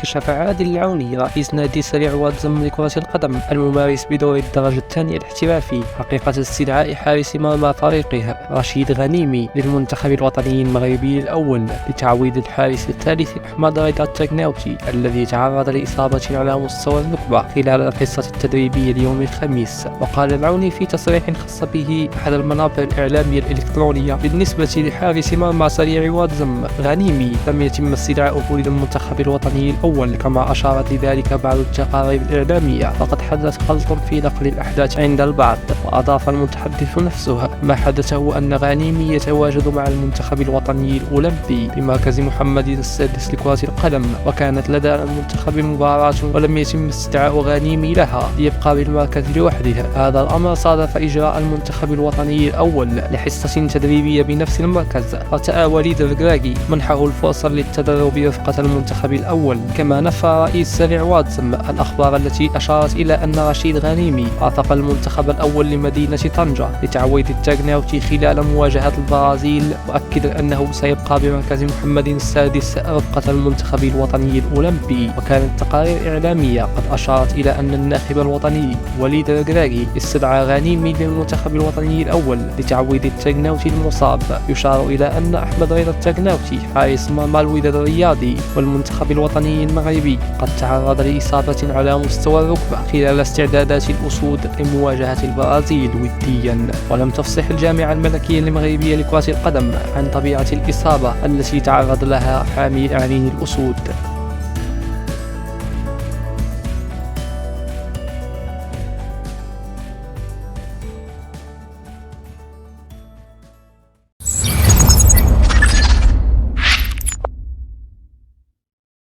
كشف عادل العوني رئيس نادي سريع واتزم لكرة القدم الممارس بدور الدرجة الثانية الاحترافي حقيقة استدعاء حارس مرمى فريقه رشيد غنيمي للمنتخب الوطني المغربي الأول لتعويض الحارس الثالث أحمد رضا التكناوتي الذي تعرض لإصابة على مستوى الركبة خلال الحصة التدريبية اليوم الخميس. وقال العوني في تصريح خاص به أحد المنابر الإعلامية الإلكترونية بالنسبة لحارس مرمى سريع واتزم غنيمي لم يتم استدعاؤه للمنتخب الوطني الأول كما أشارت لذلك بعض التقارير الإعلامية، فقد حدث خلط في نقل الأحداث عند البعض. وأضاف المتحدث نفسه ما حدث هو أن غنيمي يتواجد مع المنتخب الوطني الأولمبي بمركز محمد السادس لكرة القدم، وكانت لدى المنتخب مباراة ولم يتم استدعاء غنيمي لها ليبقى بالمركز لوحده. هذا الأمر صادف إجراء المنتخب الوطني الأول لحصة تدريبية بنفس المركز، ارتأى وليد الركراكي منحه الفرصة للتدرب برفقة المنتخب الأول. كما نفى رئيس سريع واتزم الأخبار التي أشارت إلى أن رشيد غنيمي رافق المنتخب الأول لمدينة طنجة لتعويض التكناوتي خلال مواجهة البرازيل، مؤكدا أنه سيبقى بمركز محمد السادس رفقة المنتخب الوطني الأولمبي. وكانت تقارير إعلامية قد أشارت إلى أن الناخب الوطني وليد الركراكي استدعى غنيمي للمنتخب الوطني الأول لتعويض التكناوتي المصاب. يشار إلى أن أحمد رضا التكناوتي حارس مرمى الوداد الرياضي والمنتخب الوطني المغربي قد تعرض لإصابة على مستوى الركبة خلال استعدادات الأسود لمواجهة البرازيل وديا. ولم تفصح الجامعة الملكية المغربية لكرة القدم عن طبيعة الإصابة التي تعرض لها حامي أعين الأسود.